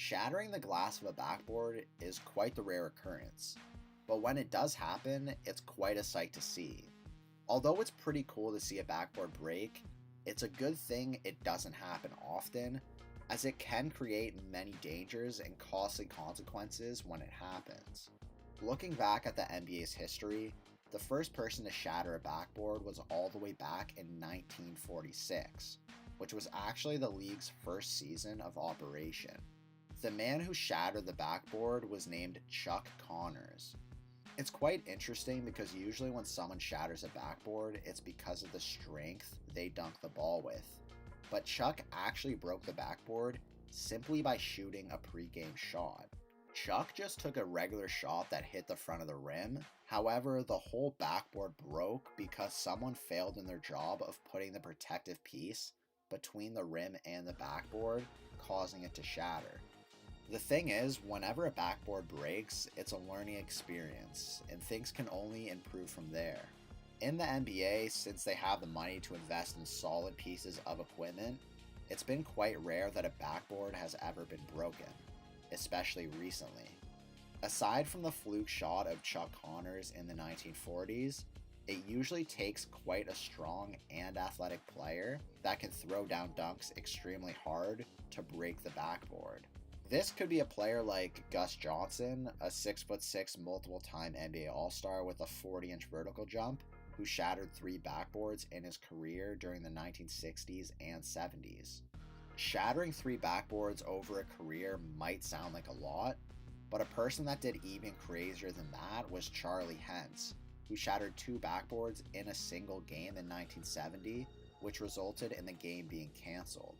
Shattering the glass of a backboard is quite the rare occurrence, but when it does happen, it's quite a sight to see. Although it's pretty cool to see a backboard break, it's a good thing it doesn't happen often, as it can create many dangers and costly consequences when it happens. Looking back at the NBA's history, the first person to shatter a backboard was all the way back in 1946, which was actually the league's first season of operation. The man who shattered the backboard was named Chuck Connors. It's quite interesting because usually when someone shatters a backboard, it's because of the strength they dunk the ball with. But Chuck actually broke the backboard simply by shooting a pregame shot. Chuck just took a regular shot that hit the front of the rim. However, the whole backboard broke because someone failed in their job of putting the protective piece between the rim and the backboard, causing it to shatter. The thing is, whenever a backboard breaks, it's a learning experience, and things can only improve from there. In the NBA, since they have the money to invest in solid pieces of equipment, it's been quite rare that a backboard has ever been broken, especially recently. Aside from the fluke shot of Chuck Connors in the 1940s, it usually takes quite a strong and athletic player that can throw down dunks extremely hard to break the backboard. This could be a player like Gus Johnson, a 6'6" multiple-time NBA All-Star with a 40-inch vertical jump, who shattered 3 backboards in his career during the 1960s and 70s. Shattering 3 backboards over a career might sound like a lot, but a person that did even crazier than that was Charlie Hentz, who shattered 2 backboards in a single game in 1970, which resulted in the game being cancelled.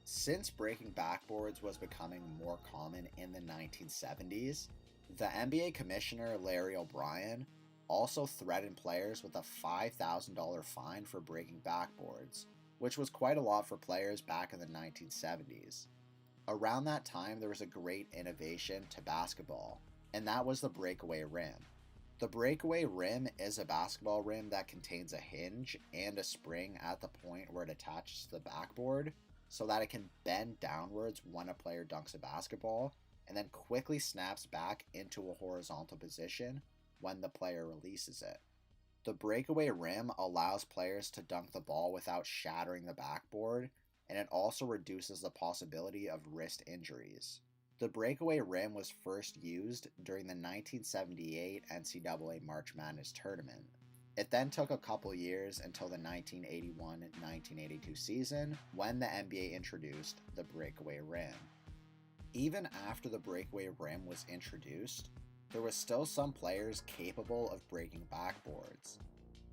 Since breaking backboards was becoming more common in the 1970s, the NBA commissioner Larry O'Brien also threatened players with a $5,000 fine for breaking backboards, which was quite a lot for players back in the 1970s. Around that time, there was a great innovation to basketball, and that was the breakaway rim. The breakaway rim is a basketball rim that contains a hinge and a spring at the point where it attaches to the backboard, so that it can bend downwards when a player dunks a basketball, and then quickly snaps back into a horizontal position when the player releases it. The breakaway rim allows players to dunk the ball without shattering the backboard, and it also reduces the possibility of wrist injuries. The breakaway rim was first used during the 1978 NCAA March Madness tournament. It then took a couple years until the 1981-1982 season when the NBA introduced the breakaway rim. Even after the breakaway rim was introduced, there was still some players capable of breaking backboards.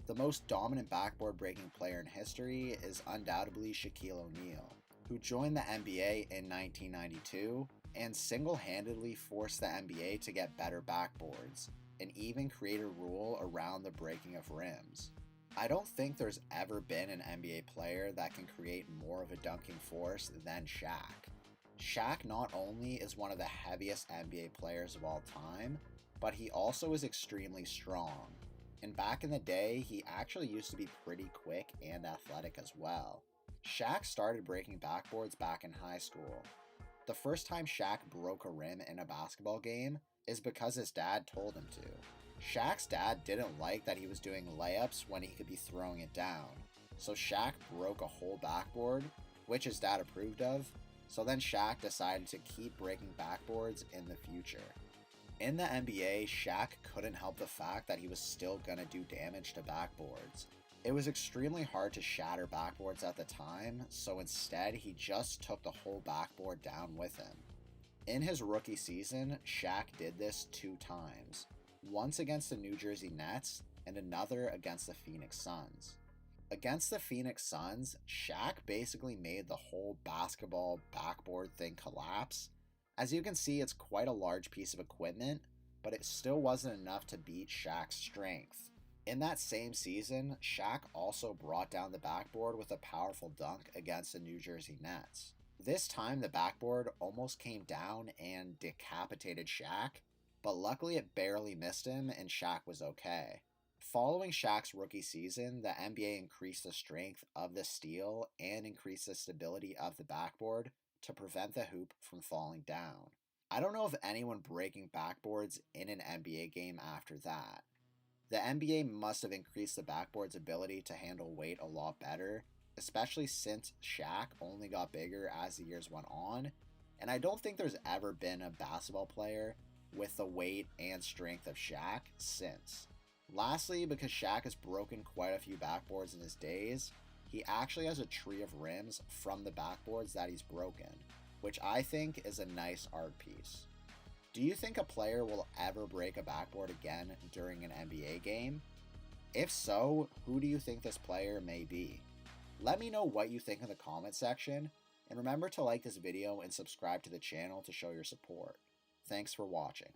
The most dominant backboard breaking player in history is undoubtedly Shaquille O'Neal, who joined the NBA in 1992 and single-handedly forced the NBA to get better backboards, and even create a rule around the breaking of rims. I don't think there's ever been an NBA player that can create more of a dunking force than Shaq. Shaq not only is one of the heaviest NBA players of all time, but he also is extremely strong. And back in the day, he actually used to be pretty quick and athletic as well. Shaq started breaking backboards back in high school. The first time Shaq broke a rim in a basketball game is because his dad told him to. Shaq's dad didn't like that he was doing layups when he could be throwing it down, so Shaq broke a whole backboard, which his dad approved of, so then Shaq decided to keep breaking backboards in the future. In the NBA, Shaq couldn't help the fact that he was still gonna do damage to backboards. It was extremely hard to shatter backboards at the time, so instead he just took the whole backboard down with him. In his rookie season, Shaq did this 2 times, once against the New Jersey Nets and another against the Phoenix Suns. Against the Phoenix Suns, Shaq basically made the whole basketball backboard thing collapse. As you can see, it's quite a large piece of equipment, but it still wasn't enough to beat Shaq's strength. In that same season, Shaq also brought down the backboard with a powerful dunk against the New Jersey Nets. This time the backboard almost came down and decapitated Shaq, but luckily it barely missed him and Shaq was okay. Following Shaq's rookie season, the NBA increased the strength of the steel and increased the stability of the backboard to prevent the hoop from falling down. I don't know of anyone breaking backboards in an NBA game after that. The NBA must have increased the backboard's ability to handle weight a lot better, especially since Shaq only got bigger as the years went on, and I don't think there's ever been a basketball player with the weight and strength of Shaq since. Lastly, because Shaq has broken quite a few backboards in his days, he actually has a tree of rims from the backboards that he's broken, which I think is a nice art piece. Do you think a player will ever break a backboard again during an NBA game? If so, who do you think this player may be? Let me know what you think in the comment section, and remember to like this video and subscribe to the channel to show your support. Thanks for watching.